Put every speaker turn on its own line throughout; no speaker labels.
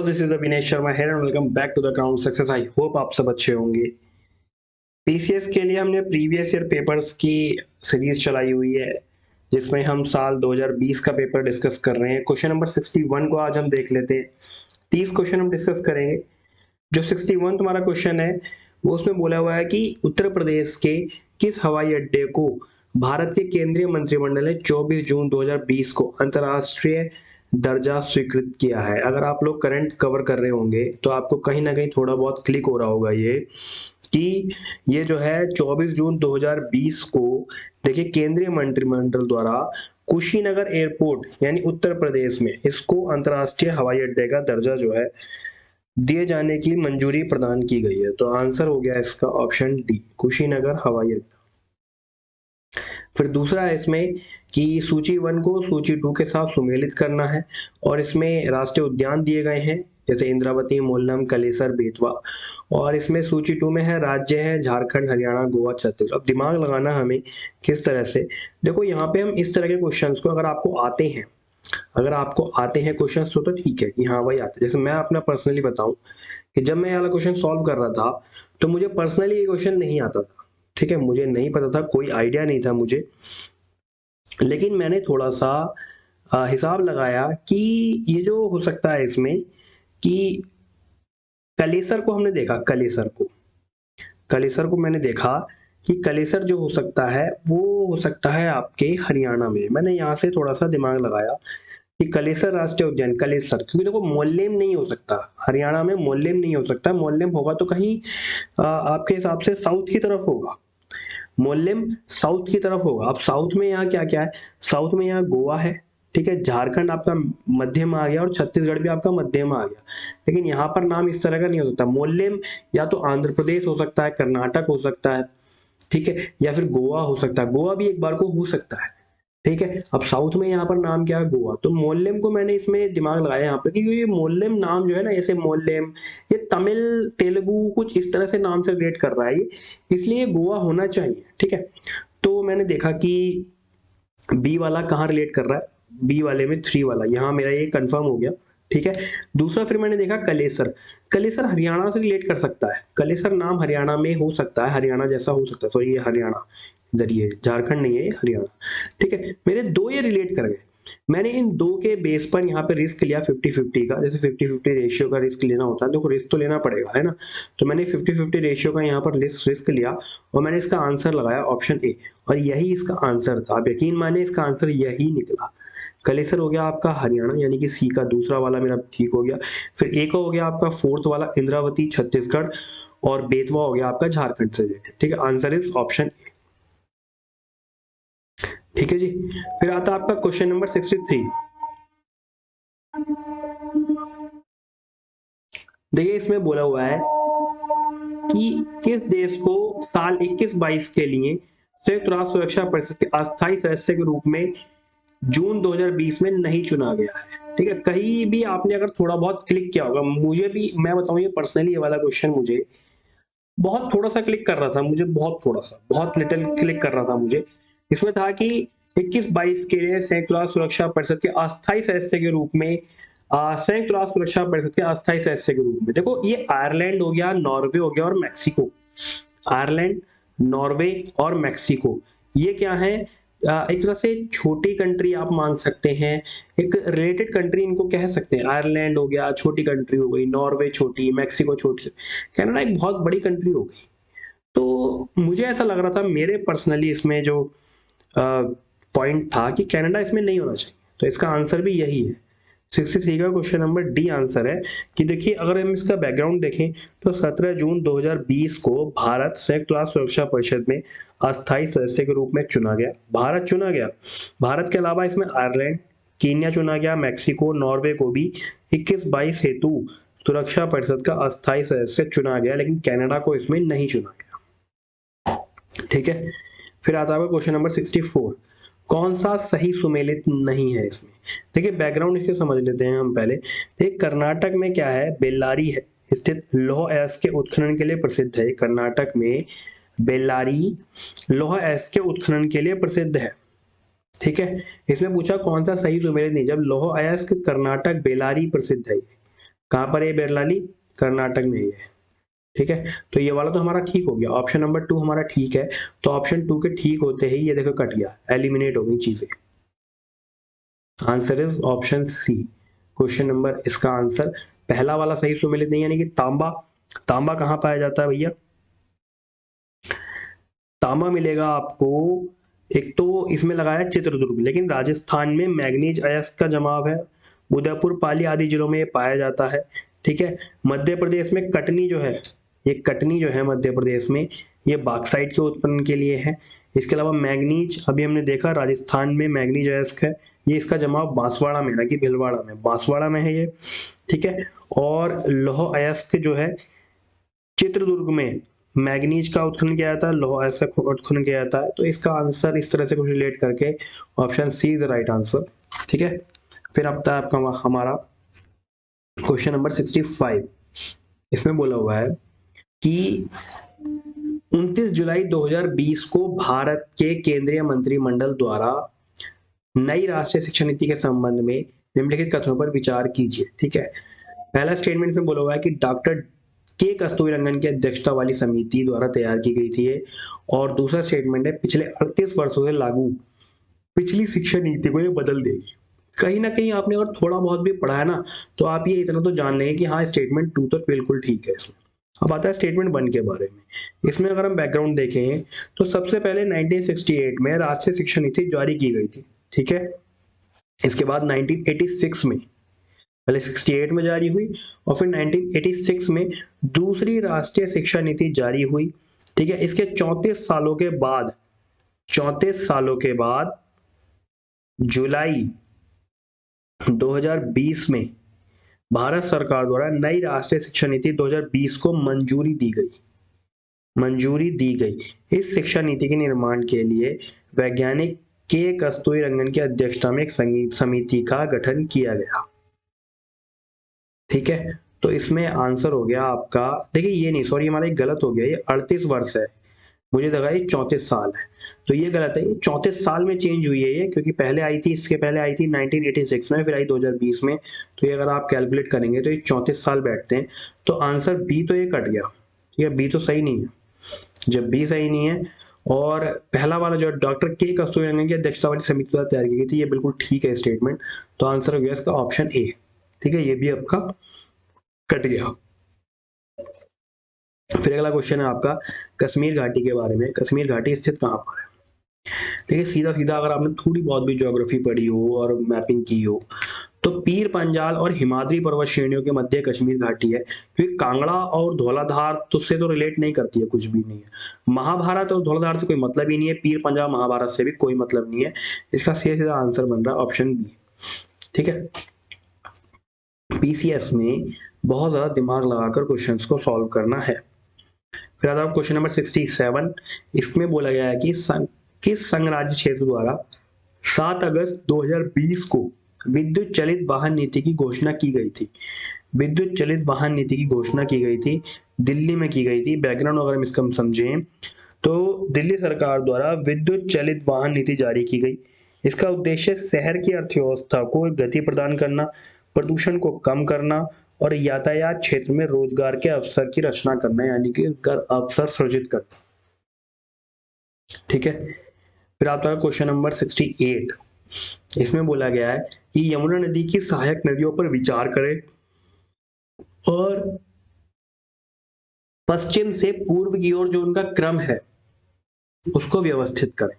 This is Avinesh Sharma here and welcome back to the ground success. I hope आप सब अच्छे होंगे। पीसीएस के लिए हमने प्रीवियस ईयर पेपर्स की सीरीज चलाई हुई है जिसमें हम साल 2020 का पेपर डिस्कस कर रहे हैं। क्वेश्चन नंबर 61 को आज हम देख लेते हैं। 30 क्वेश्चन हम डिस्कस करेंगे। जो 61 तुम्हारा क्वेश्चन है वो उसमें बोला हुआ है कि उत्तर प्रदेश के किस हवाई अड्डे को भारत के केंद्रीय मंत्रिमंडल ने 24 जून 2020 को अंतर्राष्ट्रीय दर्जा स्वीकृत किया है। अगर आप लोग करंट कवर कर रहे होंगे तो आपको कहीं ना कहीं थोड़ा बहुत क्लिक हो रहा होगा ये कि ये जो है 24 जून 2020 को देखिए केंद्रीय मंत्रिमंडल द्वारा कुशीनगर एयरपोर्ट यानी उत्तर प्रदेश में इसको अंतर्राष्ट्रीय हवाई अड्डे का दर्जा जो है दिए जाने की मंजूरी प्रदान की गई है। तो आंसर हो गया इसका ऑप्शन डी, कुशीनगर हवाई अड्डा। फिर दूसरा है इसमें कि सूची 1 को सूची 2 के साथ सुमेलित करना है और इसमें राष्ट्रीय उद्यान दिए गए हैं जैसे इंद्रावती, मोलम, कलेसर, बेतवा। और इसमें सूची 2 में है राज्य है झारखंड, हरियाणा, गोवा, छत्तीसगढ़। अब दिमाग लगाना हमें किस तरह से, देखो यहाँ पे हम इस तरह के क्वेश्चंस को अगर आपको आते हैं क्वेश्चन तो ठीक है कि हाँ भाई आते। जैसे मैं अपना पर्सनली बताऊं कि जब मैं ये वाला क्वेश्चन सॉल्व कर रहा था तो मुझे पर्सनली ये क्वेश्चन नहीं आता था, ठीक है, मुझे नहीं पता था, कोई आइडिया नहीं था मुझे। लेकिन मैंने थोड़ा सा हिसाब लगाया कि ये जो हो सकता है इसमें कि कलेसर को हमने देखा, कलेसर को मैंने देखा कि कलेसर जो हो सकता है वो हो सकता है आपके हरियाणा में। मैंने यहाँ से थोड़ा सा दिमाग लगाया कि कलेसर राष्ट्रीय उद्यान, कलेसर, क्योंकि देखो मोल्लेम नहीं हो सकता हरियाणा में, मोल्लेम नहीं हो सकता। मोल्लेम होगा तो कहीं आपके हिसाब से साउथ की तरफ होगा, मोल्लेम साउथ की तरफ होगा। अब साउथ में यहाँ क्या क्या है, साउथ में यहाँ गोवा है, ठीक है, झारखंड आपका मध्य में आ गया और छत्तीसगढ़ भी आपका मध्य में आ गया। लेकिन यहाँ पर नाम इस तरह का नहीं हो सकता। मोल्लेम या तो आंध्र प्रदेश हो सकता है, कर्नाटक हो सकता है, ठीक है, या फिर गोवा हो सकता है। गोवा भी एक बार को हो सकता है, ठीक है। अब साउथ में यहाँ पर नाम क्या है, गोवा। तो मोल्लेम को मैंने इसमें दिमाग लगाया यहाँ पे क्योंकि ये मोल्लेम नाम जो है ना, ऐसे मोल्लेम ये तमिल तेलुगु कुछ इस तरह से नाम से रिलेट कर रहा है ये, इसलिए गोवा होना चाहिए, ठीक है। तो मैंने देखा कि बी वाला कहाँ रिलेट कर रहा है, बी वाले में 3 वाला, यहाँ मेरा ये कंफर्म हो गया, ठीक है। दूसरा फिर मैंने देखा कलेसर, कलेसर हरियाणा से रिलेट कर सकता है, कलेसर नाम हरियाणा में हो सकता है, हरियाणा जैसा हो सकता है। तो ये हरियाणा, इधर ये झारखंड नहीं है, ये हरियाणा, ठीक है। मेरे दो ये रिलेट कर गए। मैंने इन दो के बेस पर यहाँ पे रिस्क लिया 50-50 का, जैसे 50-50 रेशियो का रिस्क लेना होता है, देखो रिस्क तो लेना पड़ेगा, है ना। तो मैंने 50-50 रेशियो का यहाँ पर रिस्क लिया और मैंने इसका आंसर लगाया ऑप्शन ए, और यही इसका आंसर था। आप यकीन माने इसका आंसर यही निकला। कलेसर हो गया आपका हरियाणा यानी कि सी का दूसरा वाला मेरा ठीक हो गया। फिर एक हो गया आपका फोर्थ वाला इंद्रावती छत्तीसगढ़, और बेतवा हो गया आपका झारखंड से रिलेटेड, ठीक है। आंसर इज ऑप्शन ए, ठीक है जी। फिर आता है आपका क्वेश्चन नंबर 63। देखिए इसमें बोला हुआ है कि किस देश को साल 21-22 के लिए संयुक्त राष्ट्र सुरक्षा परिषद के अस्थायी सदस्य के रूप में जून 2020 में नहीं चुना गया है, ठीक है। कहीं भी आपने अगर थोड़ा बहुत क्लिक किया होगा, मुझे भी मैं बताऊं ये पर्सनली ये वाला क्वेश्चन मुझे बहुत थोड़ा सा क्लिक कर रहा था, मुझे बहुत लिटिल क्लिक कर रहा था मुझे। इसमें था कि 21-22 के लिए संयुक्त राष्ट्र सुरक्षा परिषद के अस्थायी सदस्य के रूप में संयुक्त राष्ट्र सुरक्षा परिषद के अस्थायी सदस्य के रूप में, देखो ये आयरलैंड हो गया, नॉर्वे हो गया और मैक्सिको। आयरलैंड, नॉर्वे और मैक्सिको, ये क्या है, एक तरह से छोटी कंट्री आप मान सकते हैं, एक रिलेटेड कंट्री इनको कह सकते हैं। आयरलैंड हो गया छोटी कंट्री हो गई, नॉर्वे छोटी, मैक्सिको छोटी, कनाडा एक बहुत बड़ी कंट्री हो गई। तो मुझे ऐसा लग रहा था, मेरे पर्सनली इसमें जो पॉइंट था कि कनाडा इसमें नहीं होना चाहिए, तो इसका आंसर भी यही है। 63 का क्वेश्चन नंबर डी आंसर है। कि देखिए अगर हम इसका बैकग्राउंड देखें तो 17 जून 2020 को भारत संयुक्त राष्ट्र सुरक्षा परिषद में अस्थायी सदस्य के रूप में चुना गया, भारत चुना गया। भारत के अलावा इसमें आयरलैंड, कीनिया चुना गया, मैक्सिको, नॉर्वे को भी 21-22 हेतु सुरक्षा परिषद का अस्थायी सदस्य चुना गया, लेकिन कनाडा को इसमें नहीं चुना गया, ठीक है। फिर आता है क्वेश्चन नंबर 64, कौन सा सही सुमेलित नहीं है इसमें। देखिए बैकग्राउंड इसके समझ लेते हैं हम पहले। देखिए कर्नाटक में क्या है, बेल्लारी है स्थित लौह अयस्क के उत्खनन के लिए प्रसिद्ध है। कर्नाटक में बेल्लारी लौह अयस्क के उत्खनन के लिए प्रसिद्ध है, ठीक है। इसमें पूछा कौन सा सही सुमेलित नहीं, जब लौह अयस्क कर्नाटक बेल्लारी प्रसिद्ध है, कहाँ पर है बेरलाली? कर्नाटक में ही है। ठीक है, तो ये वाला तो हमारा ठीक हो गया, ऑप्शन नंबर 2 हमारा ठीक है। तो ऑप्शन 2 के ठीक होते ही ये देखो कट गया, एलिमिनेट हो गई चीजें। Answer is option C. Question number, इसका आंसर पहला वाला सही सुमेलित नहीं, यानी कि तांबा। तांबा कहाँ पाया जाता है भैया? तांबा मिलेगा आपको, एक तो इसमें लगाया चित्रदुर्ग, लेकिन राजस्थान में मैग्नीज अयस्क का जमाव है, उदयपुर पाली आदि जिलों में ये पाया जाता है। ठीक है, मध्य प्रदेश में कटनी जो है, ये कटनी जो है मध्य प्रदेश में, ये बाक्साइट के उत्पन्न के लिए है। इसके अलावा मैग्नीज अभी हमने देखा राजस्थान में मैग्नीज अयस्क है, ये इसका जमाव बांसवाड़ा में, ना कि भीलवाड़ा में, बांसवाड़ा में है ये। ठीक है, और लौह अयस्क जो है चित्रदुर्ग में मैग्नीज का उत्खनन किया जाता है, लौह अयस्क का उत्खनन किया जाता है। तो इसका आंसर इस तरह से कुछ रिलेट करके option C is right answer. ठीक है, फिर अब तक आपका हमारा क्वेश्चन नंबर 65। इसमें बोला हुआ है कि 29 जुलाई 2020 को भारत के केंद्रीय मंत्रिमंडल द्वारा नई राष्ट्रीय शिक्षा नीति के संबंध में निम्नलिखित कथनों पर विचार कीजिए। ठीक है, पहला स्टेटमेंट में बोला हुआ है कि डॉक्टर के कस्तूरीरंगन की अध्यक्षता वाली समिति द्वारा तैयार की गई थी ये, और दूसरा स्टेटमेंट है पिछले 38 वर्षों से लागू पिछली शिक्षा नीति को ये बदल देगी। कहीं ना कहीं आपने अगर थोड़ा बहुत भी पढ़ा है ना, तो आप ये इतना तो जान लेंगे कि हाँ स्टेटमेंट 2 तो बिल्कुल ठीक है। इसमें अब आता है स्टेटमेंट 1 के बारे में। इसमें अगर हम बैकग्राउंड देखें तो सबसे पहले 1968 में राष्ट्रीय शिक्षा नीति जारी की गई थी। ठीक है, इसके बाद 1986 में, पहले 68 में जारी हुई और फिर 1986 में दूसरी राष्ट्रीय शिक्षा नीति जारी हुई। ठीक है, इसके 34 सालों के बाद, 34 सालों के बाद जुलाई 2020 में भारत सरकार द्वारा नई राष्ट्रीय शिक्षा नीति 2020 को मंजूरी दी गई, मंजूरी दी गई। इस शिक्षा नीति के निर्माण के लिए वैज्ञानिक के कस्तूरीरंगन की अध्यक्षता में एक समिति का गठन किया गया। ठीक है, तो इसमें आंसर हो गया आपका, देखिए ये नहीं, सॉरी हमारा एक गलत हो गया, ये 38 वर्ष है, मुझे लगा ये 34 साल है, तो ये गलत है। ये 34 साल में चेंज हुई है ये, क्योंकि पहले आई थी, इसके पहले आई थी 1986 में, फिर आई 2020 में। तो ये अगर आप कैलकुलेट करेंगे तो ये 34 साल बैठते हैं। तो आंसर बी तो ये कट गया, ये बी तो सही नहीं है। जब बी सही नहीं है और पहला वाला जो डॉक्टर के कस्तूरीरंगन की अध्यक्षता वाली समिति द्वारा तैयार की गई थी, ये बिल्कुल ठीक है स्टेटमेंट। तो आंसर हो गया इसका ऑप्शन ए। ठीक है, ये भी आपका कट गया। फिर अगला क्वेश्चन है आपका कश्मीर घाटी के बारे में। कश्मीर घाटी स्थित कहाँ पर है? देखिए सीधा सीधा अगर आपने थोड़ी बहुत भी ज्योग्राफी पढ़ी हो और मैपिंग की हो, तो पीर पंजाल और हिमाद्री पर्वत श्रेणियों के मध्य कश्मीर घाटी है। क्योंकि कांगड़ा और धौलाधार तो से तो रिलेट नहीं करती है, कुछ भी नहीं है। महाभारत और धौलाधार से कोई मतलब ही नहीं है, पीर पंजाल महाभारत से भी कोई मतलब नहीं है। इसका सीधा सीधा आंसर बन रहा है ऑप्शन बी। ठीक है, पीसीएस में बहुत ज्यादा दिमाग लगाकर क्वेश्चंस को सॉल्व करना है। फिर आता है क्वेश्चन नंबर 67। इसमें बोला गया है कि किस संघ राज्य क्षेत्र द्वारा 7 अगस्त 2020 को विद्युत चलित वाहन नीति की घोषणा की गई थी? विद्युत चलित वाहन नीति की घोषणा की गई थी, दिल्ली में की गई थी। बैकग्राउंड अगर हम इसका समझें तो दिल्ली सरकार द्वारा विद्युत चलित वाहन नीति जारी की गई। इसका उद्देश्य शहर की अर्थव्यवस्था को गति प्रदान करना, प्रदूषण को कम करना और यातायात क्षेत्र में रोजगार के अवसर की रचना करना, यानी कि अवसर सृजित करना। ठीक है, फिर आता है क्वेश्चन नंबर 68। इसमें बोला गया है कि यमुना नदी की सहायक नदियों पर विचार करें और पश्चिम से पूर्व की ओर जो उनका क्रम है उसको व्यवस्थित करें।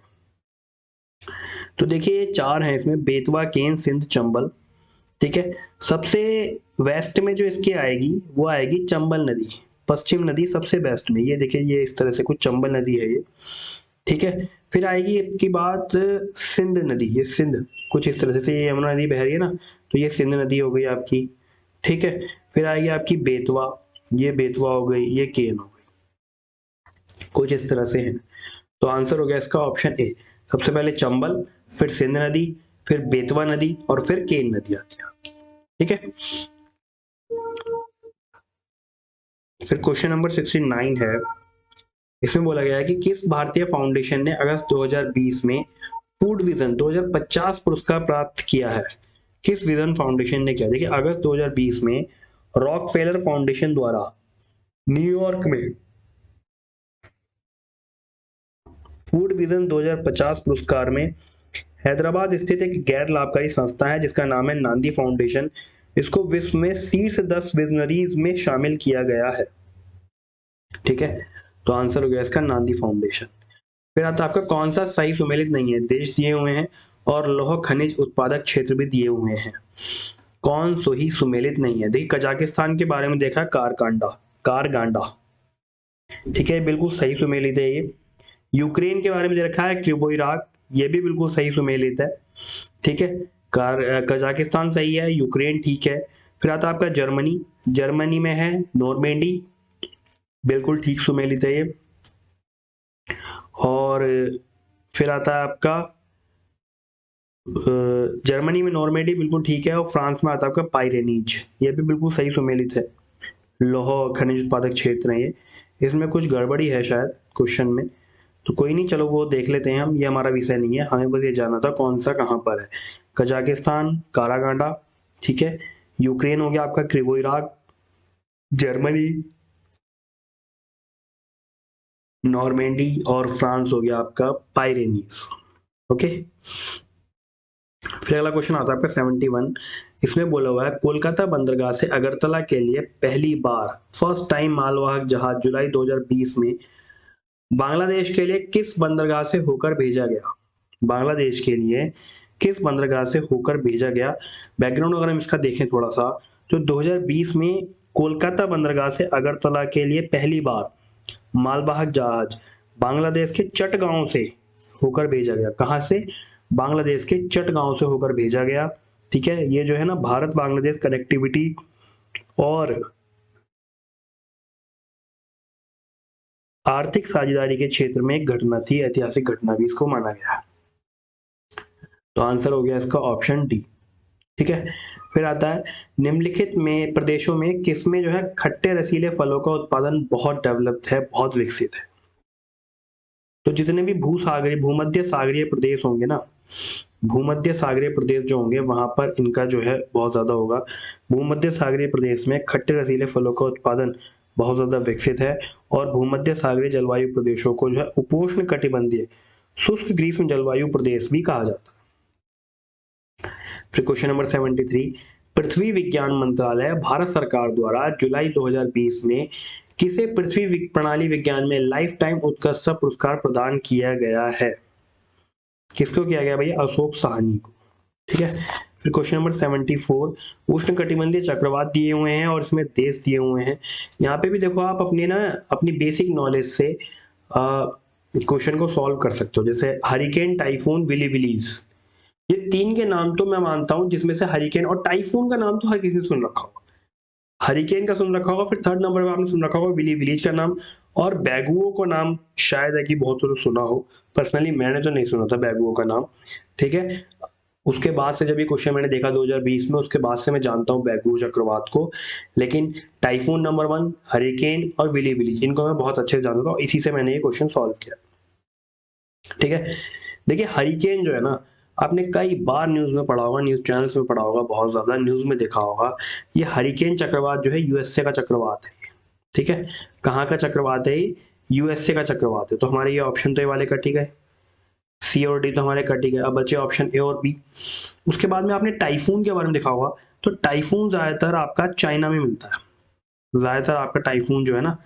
तो देखिए 4 हैं इसमें, बेतवा, केन, सिंध, चंबल। ठीक है, सबसे वेस्ट में जो इसके आएगी वो आएगी चंबल नदी, पश्चिम नदी सबसे वेस्ट में। ये देखिए ये इस तरह से कुछ चंबल नदी है ये। ठीक है, फिर आएगी इसकी बात सिंध नदी, ये सिंध कुछ इस तरह से, ये यमुना नदी बह रही है ना, तो ये सिंध नदी हो गई आपकी। ठीक है, फिर आएगी आपकी बेतवा, ये बेतवा हो गई, ये केन हो गई, कुछ इस तरह से है। तो आंसर हो गया इसका ऑप्शन ए। सबसे पहले चंबल, फिर सिंध नदी, फिर बेतवा नदी और फिर केन नदी आती है आपकी। ठीक है, फिर क्वेश्चन नंबर 69 है। इसमें बोला गया है कि किस भारतीय फाउंडेशन ने अगस्त 2020 में फूड विजन 2050 पुरस्कार प्राप्त किया है? किस विजन फाउंडेशन ने किया? देखिए अगस्त 2020 में रॉकफेलर फाउंडेशन द्वारा न्यूयॉर्क में फूड विजन 2050 पुरस्कार में हैदराबाद स्थित एक गैर लाभकारी संस्था है जिसका नाम है नांदी फाउंडेशन। इसको विश्व में शीर्ष 10 विजनरीज में शामिल किया गया है। ठीक है, तो आंसर हो गया इसका नांदी फाउंडेशन। फिर आता है आपका कौन सा सही सुमेलित नहीं है। देश दिए हुए हैं और लौह खनिज उत्पादक क्षेत्र भी दिए हुए हैं। कौन सो ही सुमेलित नहीं है। देखिए कजाकिस्तान के बारे में देखा कारगांडा, ठीक है, बिल्कुल सही सुमेलित है ये। यूक्रेन के बारे में दे रखा है क्रिवोइराग, ये भी बिल्कुल सही सुमेलित है। ठीक है, कजाकिस्तान सही है, यूक्रेन ठीक है। फिर आता है आपका जर्मनी में है नॉर्मेंडी, बिल्कुल ठीक सुमेलित है ये। और फिर आता है आपका जर्मनी में नॉर्मेंडी, बिल्कुल ठीक है। और फ्रांस में आता है आपका पाइरेनीज, ये भी बिल्कुल सही सुमेलित है। लौह खनिज उत्पादक क्षेत्र है ये। इसमें कुछ गड़बड़ी है शायद क्वेश्चन में, तो कोई नहीं, चलो वो देख लेते हैं हम, ये हमारा विषय नहीं है, हमें बस ये जानना था कौन सा कहाँ पर है। कजाकिस्तान कारागांडा, ठीक है, यूक्रेन हो गया आपका क्रिवोइराग, जर्मनी नॉर्मेंडी, और फ्रांस हो गया आपका पाइरेनीज। ओके, फिर अगला क्वेश्चन आता है आपका 71। इसमें बोला हुआ है कोलकाता बंदरगाह से अगरतला के लिए पहली बार फर्स्ट टाइम मालवाहक जहाज जुलाई 2020 में बांग्लादेश के लिए किस बंदरगाह से होकर भेजा गया। बांग्लादेश के लिए किस बंदरगाह से होकर भेजा गया। बैकग्राउंड अगर हम इसका देखें थोड़ा सा, तो 2020 में कोलकाता बंदरगाह से अगरतला के लिए पहली बार मालवाहक जहाज बांग्लादेश के चटगांव से होकर भेजा गया। कहां से? बांग्लादेश के चटगांव से होकर भेजा गया। ठीक है, ये जो है ना भारत बांग्लादेश कनेक्टिविटी और आर्थिक साझेदारी के क्षेत्र में एक घटना थी, ऐतिहासिक घटना भी इसको माना गया। तो आंसर हो गया इसका ऑप्शन डी। ठीक है, फिर आता है निम्नलिखित में प्रदेशों में किसमें जो है खट्टे रसीले फलों का उत्पादन बहुत डेवलप्ड है, बहुत विकसित है। तो जितने भी भूमध्य सागरीय प्रदेश होंगे ना, भूमध्य सागरीय प्रदेश जो होंगे वहां पर इनका जो है बहुत ज्यादा होगा। भूमध्य सागरीय प्रदेश में खट्टे रसीले फलों का उत्पादन बहुत ज्यादा विकसित है। और भूमध्य सागरीय जलवायु प्रदेशों को जो है उपोष्ण कटिबंधीय शुष्क ग्रीष्म जलवायु प्रदेश भी कहा जाता है। फिर क्वेश्चन नंबर 73, पृथ्वी विज्ञान मंत्रालय भारत सरकार द्वारा जुलाई 2020 में किसे पृथ्वी प्रणाली विज्ञान में लाइफ टाइम उत्कृष्ट पुरस्कार प्रदान किया गया है। किसको किया गया भैया? अशोक साहनी को। ठीक है, फिर क्वेश्चन नंबर 74, उष्ण कटिबंधीय चक्रवात दिए हुए हैं और इसमें देश दिए हुए हैं। यहाँ पे भी देखो आप अपनी बेसिक नॉलेज से क्वेश्चन को सॉल्व कर सकते हो। जैसे हरिकेन, टाइफून, विली विलीज, ये तीन के नाम तो मैं मानता हूं, जिसमें से हरिकेन और टाइफून का नाम तो हर किसी ने सुन रखा होगा, हरिकेन का सुन रखा होगा, फिर थर्ड नंबर पे आपने सुन रखा होगा विली विलीज का नाम, और बैगुओ को नाम शायद है कि बहुत लोगों ने सुना हो। पर्सनली मैंने तो नहीं सुना था बैगुओ का नाम। ठीक है, उसके बाद से जब ये क्वेश्चन मैंने देखा 2020 में, उसके बाद से मैं जानता हूँ बैगुओ चक्रवात को। लेकिन टाइफून नंबर 1, हरिकेन और विली विलीज, इनको मैं बहुत अच्छे से जानता था, इसी से मैंने ये क्वेश्चन सॉल्व किया। ठीक है, देखिए हरिकेन जो है ना, आपने कई बार न्यूज में पढ़ा होगा, न्यूज चैनल्स में पढ़ा होगा, बहुत ज्यादा न्यूज में देखा होगा। ये हरिकेन चक्रवात जो है यूएसए का चक्रवात है। ठीक है, कहाँ का चक्रवात है? यूएसए का चक्रवात है। तो हमारे ये ऑप्शन तो ये वाले कट गए, सी और डी तो हमारे कट गए। अब बचे ऑप्शन ए और बी। उसके बाद में आपने टाइफून के बारे में देखा होगा, तो टाइफून ज्यादातर आपका चाइना में मिलता है। ज्यादातर आपका टाइफून जो है ना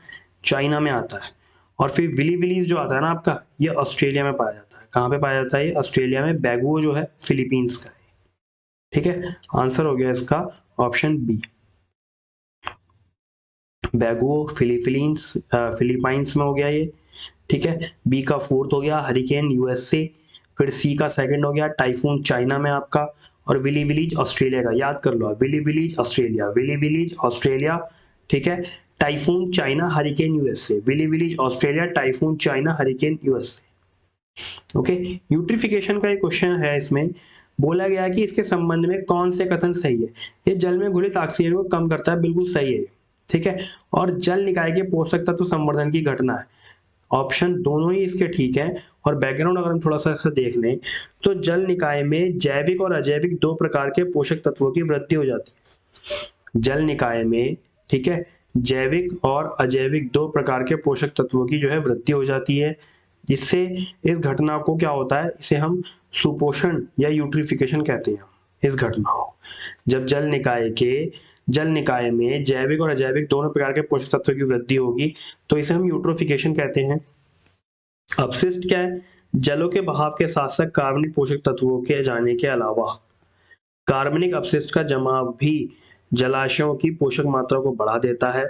चाइना में आता है। और फिर विली विलीज जो आता है ना आपका, ये ऑस्ट्रेलिया में पाया जाता है। कहाँ पे पाया जाता है? ये ऑस्ट्रेलिया में। बैगुओ जो है फिलीपींस का है। ठीक है, आंसर हो गया इसका ऑप्शन बी, बैगुओ फिलीपाइंस में हो गया ये। ठीक है, बी का फोर्थ हो गया हरिकेन यूएसए, फिर सी का सेकंड हो गया टाइफून चाइना में आपका, और विली विलीज ऑस्ट्रेलिया का। याद कर लो, willy willies Australia, willy willies Australia. ठीक है, typhoon China, hurricane USA, willy willies Australia, typhoon China, hurricane USA. Okay, eutrophication का एक क्वेश्चन है। इसमें बोला गया कि इसके संबंध में कौन से कथन सही है। ये जल में घुलित ऑक्सीजन को कम करता है, बिल्कुल सही है। ठीक है, और जल निकाय के पोषक तत्व संवर्धन की घटना है। ऑप्शन दोनों ही इसके ठीक है। और बैकग्राउंड अगर हम थोड़ा सा देख लें, तो जल निकाय में जैविक और अजैविक दो प्रकार के पोषक तत्वों की वृद्धि हो जाती है। जल निकाय में, ठीक है, जैविक और अजैविक दो प्रकार के पोषक तत्वों की जो है वृद्धि हो जाती है, जिससे इस घटना को क्या होता है, इसे हम सुपोषण या यूट्रिफिकेशन कहते हैं। इस घटना को जब जल निकाय में जैविक और अजैविक दोनों प्रकार के पोषक तत्वों की वृद्धि होगी तो इसे हम यूट्रोफिकेशन कहते हैं। अपशिष्ट क्या है, जलों के बहाव के साथ साथ कार्बनिक पोषक तत्वों के जाने के अलावा कार्बनिक अपशिष्ट का जमाव भी जलाशयों की पोषक मात्रा को बढ़ा देता है।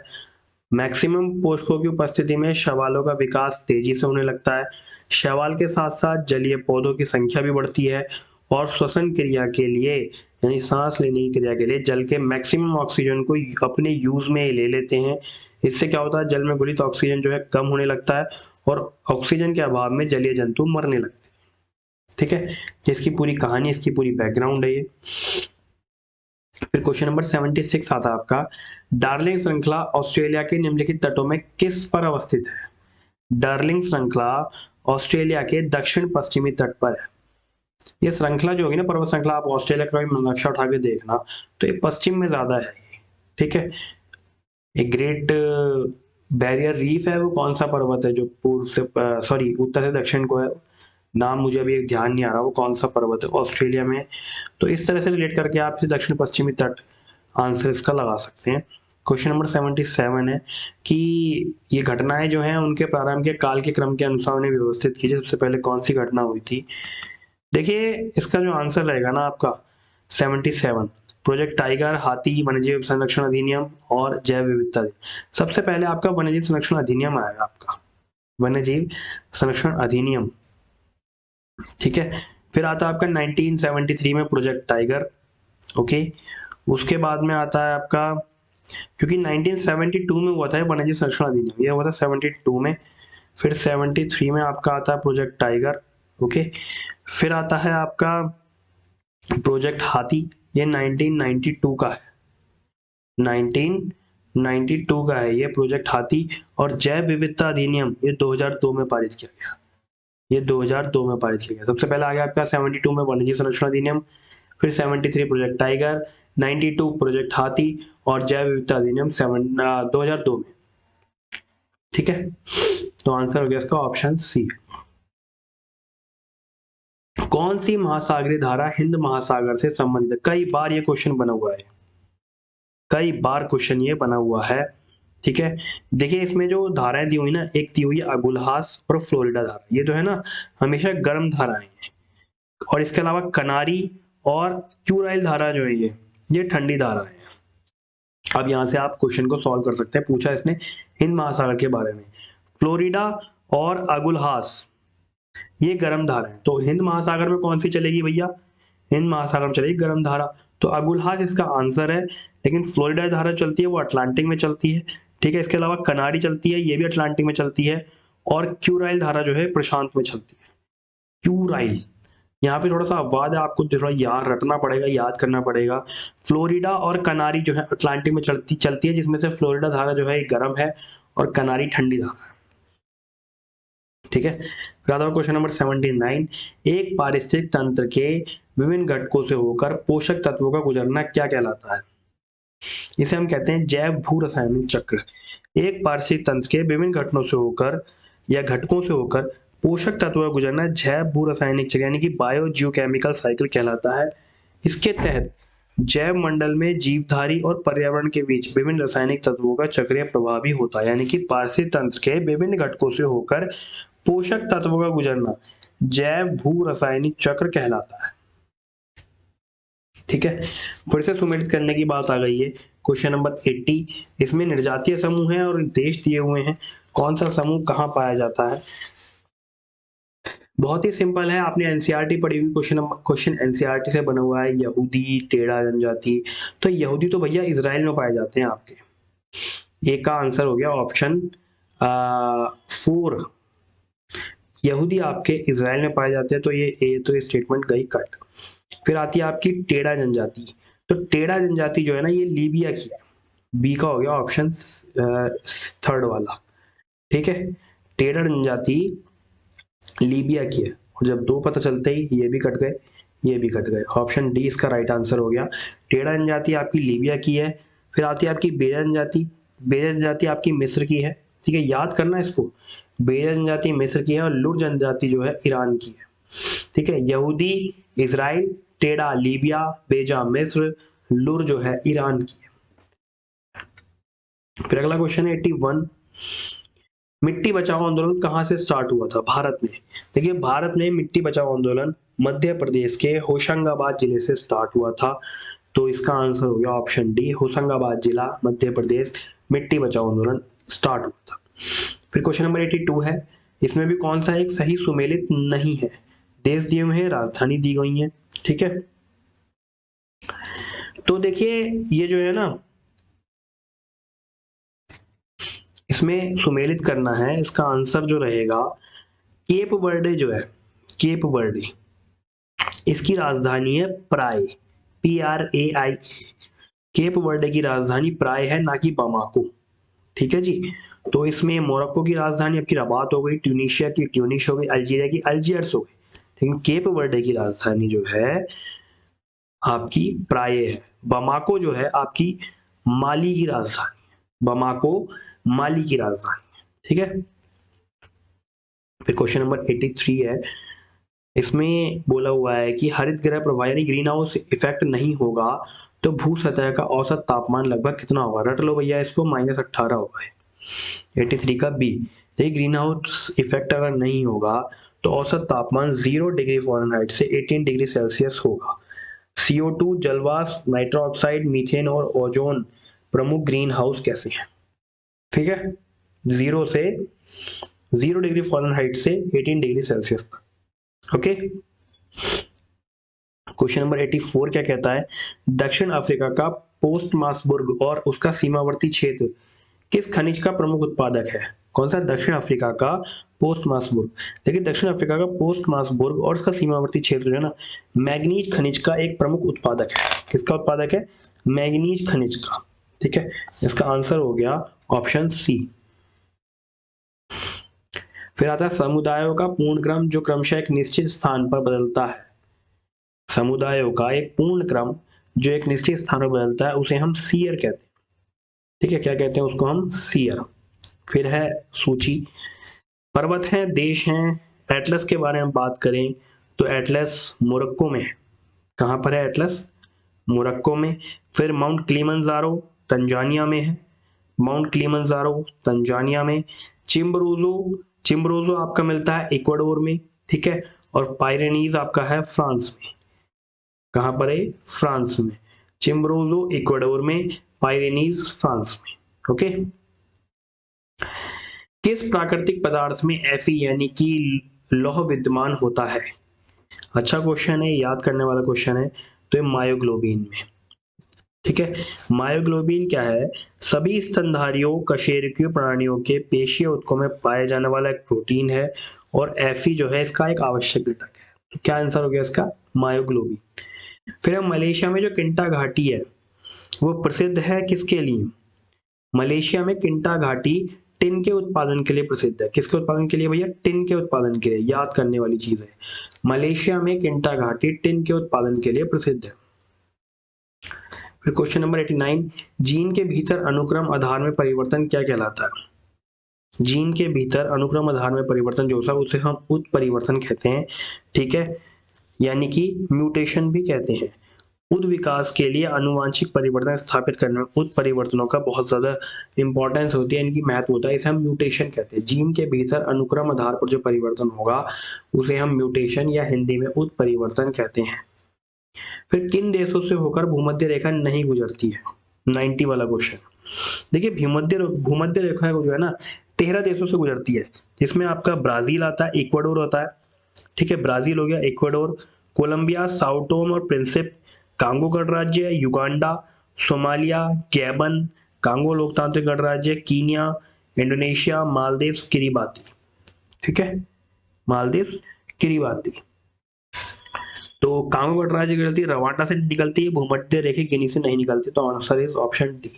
मैक्सिमम पोषकों की उपस्थिति में शैवालों का विकास तेजी से होने लगता है। शैवाल के साथ साथ जलीय पौधों की संख्या भी बढ़ती है और श्वसन क्रिया के लिए यानी सांस लेने की क्रिया के लिए जल के मैक्सिमम ऑक्सीजन को अपने यूज में ले लेते हैं। इससे क्या होता है, जल में घुलित ऑक्सीजन जो है कम होने लगता है और ऑक्सीजन के अभाव में जलीय जंतु मरने लगते हैं। ठीक है, इसकी पूरी कहानी, इसकी पूरी बैकग्राउंड है ये। फिर क्वेश्चन नंबर 76 आता है आपका, डार्लिंग श्रृंखला ऑस्ट्रेलिया के निम्नलिखित तटों में किस पर अवस्थित है? डार्लिंग श्रृंखला ऑस्ट्रेलिया के दक्षिण पश्चिमी तट पर है। ये श्रृंखला जो होगी ना, पर्वत श्रृंखला, आप ऑस्ट्रेलिया का नक्शा उठा के देखना तो ये पश्चिम में ज्यादा है। ठीक है, एक ग्रेट बैरियर रीफ है, वो कौन सा पर्वत है जो पूर्व से सॉरी उत्तर से दक्षिण को है, नाम मुझे अभी ध्यान नहीं आ रहा वो कौन सा पर्वत है ऑस्ट्रेलिया में। तो इस तरह से रिलेट करके आप इसे दक्षिण पश्चिमी तट आंसर इसका लगा सकते हैं। क्वेश्चन नंबर 77 है कि ये घटनाएं जो हैं उनके प्रारंभ के काल के क्रम के अनुसार उन्हें व्यवस्थित कीजिए। सबसे पहले कौन सी घटना हुई थी? देखिए इसका जो आंसर रहेगा ना आपका 77, प्रोजेक्ट टाइगर, हाथी, वन्यजीव संरक्षण अधिनियम और जैव विविधता। सबसे पहले आपका वन्यजीव संरक्षण अधिनियम आएगा, आपका वन्यजीव संरक्षण अधिनियम। ठीक है, फिर आता है आपका 1973 में प्रोजेक्ट टाइगर। ओके, उसके बाद में आता है आपका, क्योंकि 1972 में हुआ था वन्यजीव संरक्षण अधिनियम, ये हुआ था 72 में, फिर 73 में आपका आता है प्रोजेक्ट टाइगर। ओके, फिर आता है आपका प्रोजेक्ट हाथी, ये 1992 का है, 1992 का है ये प्रोजेक्ट हाथी। और जैव विविधता अधिनियम ये 2002 में पारित किया गया, ये 2002 में पारित किया गया। सबसे पहले आ गया आपका 72 में वन्यजीव संरक्षण अधिनियम, फिर 73 प्रोजेक्ट टाइगर, 92 प्रोजेक्ट हाथी और जैव विविधता अधिनियम 2002 में। ठीक है, तो आंसर हो गया इसका ऑप्शन सी। कौन सी महासागरीय धारा हिंद महासागर से संबंधित है? कई बार ये क्वेश्चन बना हुआ है, कई बार क्वेश्चन ये बना हुआ है। ठीक है, देखिए इसमें जो धाराएं दी हुई ना, एक दी हुई है अगुलहास और फ्लोरिडा धारा, ये जो है ना हमेशा गर्म धाराएं हैं, और इसके अलावा कनारी और क्यूराइल धारा जो है ये ठंडी धारा है। अब यहां से आप क्वेश्चन को सॉल्व कर सकते हैं, पूछा इसने हिंद महासागर के बारे में। फ्लोरिडा और अगुलहास ये गर्म धारा है, तो हिंद महासागर में कौन सी चलेगी भैया? हिंद महासागर में चलेगी गर्म धारा, तो अगुलहास इसका आंसर है। लेकिन फ्लोरिडा धारा चलती है वो अटलांटिक में चलती है। ठीक है, इसके अलावा कनारी चलती है, ये भी अटलांटिक में चलती है, और क्यूराइल धारा जो है प्रशांत में चलती है। क्यूराइल, यहाँ पे थोड़ा सा अपवाद है, आपको थोड़ा याद रखना पड़ेगा, याद करना पड़ेगा। फ्लोरिडा और कनारी जो है अटलांटिक में चलती है, जिसमें से फ्लोरिडा धारा जो है गर्म है और कनारी ठंडी धारा है। ठीक है, क्वेश्चन नंबर 79, एक पारिस्थितिक तंत्र के विभिन्न घटकों से होकर पोषक तत्वों का गुजरना क्या कहलाता है? इसे हम कहते हैं जैव भू रासायनिक चक्र। एक पारिस्थितिक तंत्र के विभिन्न घटकों से होकर या घटकों से होकर पोषक तत्वों का गुजरना जैव भू रासायनिक चक्र यानी कि बायो जियोकेमिकल साइकिल कहलाता है। इसके तहत जैव मंडल में जीवधारी और पर्यावरण के बीच विभिन्न रासायनिक तत्वों का चक्रीय प्रभाव भी होता है, यानी कि पारिस्थितिक तंत्र के विभिन्न घटकों से होकर पोषक तत्वों का गुजरना जैव भू रासायनिक चक्र कहलाता है। ठीक है, फिर से सुमेलित करने की बात आ गई है। क्वेश्चन नंबर 80, इसमें निर्जातीय समूह है और देश दिए हुए हैं, कौन सा समूह कहाँ पाया जाता है? बहुत ही सिंपल है, आपने एनसीईआरटी पढ़ी हुई, क्वेश्चन एनसीईआरटी से बना हुआ है। यहूदी, टेढ़ा जनजाति, तो यहूदी तो भैया इजराइल में पाए जाते हैं आपके। ए का आंसर हो गया ऑप्शन 4, यहूदी आपके इजराइल में पाए जाते हैं, तो ये स्टेटमेंट गई कट। फिर आती है आपकी टेढ़ा जनजाति, तो टेढ़ा जनजाति जो है ना ये लीबिया की है, बी का हो गया ऑप्शन 3 वाला। ठीक है, टेढ़ा जनजाति लीबिया की है, और जब 2 पता चलते ही ये भी कट गए, ये भी कट गए, ऑप्शन डी इसका राइट आंसर हो गया। टेढ़ा जनजाति आपकी लीबिया की है, फिर आती है आपकी बेरर जनजाति। बेरर जनजाति आपकी मिस्र की है, ठीक है, याद करना इसको। बेरर जनजाति मिस्र की है और लुर जनजाति जो है ईरान की है, ठीक है। यहूदी इजराइल, टेढ़ा लीबिया, बेजा मिस्र, लुर जो है ईरान की है। फिर अगला क्वेश्चन है 81, मिट्टी बचाओ आंदोलन कहां से स्टार्ट हुआ था भारत में? देखिए भारत में मिट्टी बचाओ आंदोलन मध्य प्रदेश के होशंगाबाद जिले से स्टार्ट हुआ था, तो इसका आंसर हो गया ऑप्शन डी, होशंगाबाद जिला मध्य प्रदेश, मिट्टी बचाओ आंदोलन स्टार्ट हुआ था। फिर क्वेश्चन नंबर 82 है, इसमें भी कौन सा एक सही सुमेलित नहीं है? देश दिए हुए हैं, राजधानी दी गई है, ठीक है। तो देखिए ये जो है ना, इसमें सुमेलित करना है, इसका आंसर जो रहेगा केप वर्डे जो है, केप वर्डे, इसकी राजधानी है प्राय, PRAI। केप वर्डे की राजधानी प्राय है, ना कि बामाको, ठीक है जी। तो इसमें मोरक्को की राजधानी आपकी रबात हो गई, ट्यूनीशिया की ट्यूनिश हो गई, अल्जीरिया की अल्जियर्स हो गई, लेकिन केप वर्डे की राजधानी जो है आपकी प्राय है। बमाको जो है आपकी माली की राजधानी है, बमाको माली की राजधानी है, ठीक है। फिर क्वेश्चन नंबर 83 है, इसमें बोला हुआ है कि हरित गृह प्रभाव यानी ग्रीन हाउस इफेक्ट नहीं होगा तो भू सतह का औसत तापमान लगभग कितना होगा? रट लो भैया इसको, -18 होगा। 83 का बी। देखिए ग्रीन हाउस इफेक्ट अगर नहीं होगा तो औसत तापमान 0 डिग्री फ़ारेनहाइट से 18 डिग्री सेल्सियस होगा। CO2, जलवाष्प, नाइट्रो ऑक्साइड, मीथेन और ओजोन प्रमुख ग्रीन हाउस गैसें हैं, ठीक है। 0 डिग्री फ़ारेनहाइट से 18 डिग्री सेल्सियस तक, ओके। क्वेश्चन नंबर 84 क्या कहता है? दक्षिण अफ्रीका का पोस्टमासबुर्ग और उसका सीमावर्ती क्षेत्र किस खनिज का प्रमुख उत्पादक है? कौन सा? दक्षिण अफ्रीका का पोस्टमासबुर्ग। देखिए दक्षिण अफ्रीका का पोस्टमासबुर्ग और उसका सीमावर्ती क्षेत्र जो है ना, मैग्नीज खनिज का एक प्रमुख उत्पादक है। किसका उत्पादक है? मैग्नीज खनिज का, ठीक है। इसका आंसर हो गया ऑप्शन सी। फिर आता है समुदायों का पूर्ण क्रम जो क्रमशः एक निश्चित स्थान पर बदलता है। समुदायों का एक पूर्ण क्रम जो एक निश्चित स्थान पर बदलता है उसे हम सीयर कहते हैं, ठीक है। क्या कहते हैं उसको? हम सीयर। फिर है सूची, पर्वत हैं, देश हैं। एटलस के बारे में बात करें तो एटलस मोरक्को में है। कहां पर है एटलस? मोरक्को में। फिर माउंट किलिमंजारो तंजानिया में है, माउंट किलिमंजारो तंजानिया में। चिम्बरोजो, चिम्बरोजो आपका मिलता है इक्वाडोर में, ठीक है। और पायरेनीज आपका है फ्रांस में। कहां पर है? फ्रांस में। चिम्बरोजो इक्वाडोर में, पायरेनीज फ्रांस में, ओके। किस प्राकृतिक पदार्थ में Fe यानी कि लौह विद्यमान होता है? अच्छा क्वेश्चन है, याद करने वाला क्वेश्चन है। तो ये मायोग्लोबिन में, ठीक है। मायोग्लोबिन क्या है? सभी स्तनधारियों, कशेरुकियों प्राणियों के पेशीय ऊतकों में पाया जाने वाला एक प्रोटीन है और Fe जो है इसका एक आवश्यक घटक है। तो क्या आंसर हो गया इसका? मायोग्लोबिन। फिर हम मलेशिया में जो किंटा घाटी है वो प्रसिद्ध है किसके लिए? मलेशिया में किंटा घाटी टिन के उत्पादन के लिए प्रसिद्ध है। किसके उत्पादन के लिए भैया? टिन के उत्पादन के लिए। याद करने वाली चीज है, मलेशिया में किंटा घाटी टिन के उत्पादन के लिए प्रसिद्ध है। फिर क्वेश्चन नंबर 89, जीन के भीतर अनुक्रम आधार में परिवर्तन क्या कहलाता है? जीन के भीतर अनुक्रम आधार में परिवर्तन जो होता है उसे हम उत्परिवर्तन कहते हैं, ठीक है, यानी कि म्यूटेशन भी कहते हैं। उद विकास के लिए अनुवांशिक परिवर्तन स्थापित करने में उत्परिवर्तनों का बहुत ज्यादा इंपॉर्टेंस होती है, इनकी महत्व होता है, इसे हम म्यूटेशन कहते हैं। जीन के भीतर अनुक्रम आधार पर जो परिवर्तन होगा उसे हम म्यूटेशन या हिंदी में उत्परिवर्तन कहते हैं। फिर किन देशों से होकर भूमध्य रेखा नहीं गुजरती है? 90 वाला क्वेश्चन। देखिए भूमध्य रेखा जो है ना 13 देशों से गुजरती है, जिसमें आपका ब्राजील आता है, इक्वाडोर होता है, ठीक है। ब्राजील हो गया, इक्वाडोर, कोलंबिया, साओ टोम और प्रिंसिप, कांगो गणराज्य, युगांडा, सोमालिया, गैबन, कांगो लोकतांत्रिक गणराज्य, कीनिया, इंडोनेशिया, मालदीव्स, किरिबाती, ठीक है, मालदीव्स, किरिबाती। तो कांगो गणराज्य निकलती है, रवांडा से निकलती है, भूमध्य रेखा गिनी से नहीं निकलती, तो आंसर इज ऑप्शन डी।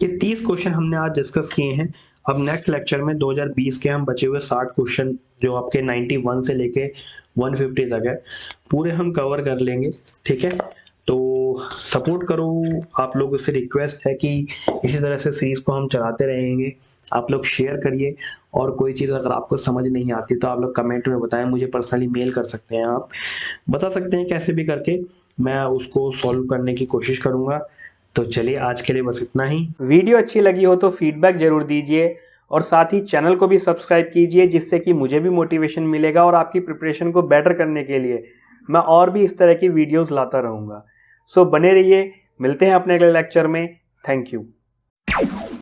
ये 30 क्वेश्चन हमने आज डिस्कस किए हैं। अब नेक्स्ट लेक्चर में 2020 के हम बचे हुए 60 क्वेश्चन जो आपके 91 से लेके 150 तक है पूरे हम कवर कर लेंगे, ठीक है। तो सपोर्ट करो, आप लोगों से रिक्वेस्ट है कि इसी तरह से सीरीज़ को हम चलाते रहेंगे। आप लोग शेयर करिए, और कोई चीज़ अगर आपको समझ नहीं आती तो आप लोग कमेंट में बताएं, मुझे पर्सनली मेल कर सकते हैं, आप बता सकते हैं कैसे भी करके, मैं उसको सॉल्व करने की कोशिश करूँगा। तो चलिए आज के लिए बस इतना ही। वीडियो अच्छी लगी हो तो फीडबैक जरूर दीजिए, और साथ ही चैनल को भी सब्सक्राइब कीजिए, जिससे कि मुझे भी मोटिवेशन मिलेगा और आपकी प्रिपरेशन को बेटर करने के लिए मैं और भी इस तरह की वीडियोस लाता रहूँगा। सो बने रहिए, मिलते हैं अपने अगले लेक्चर में। Thank you.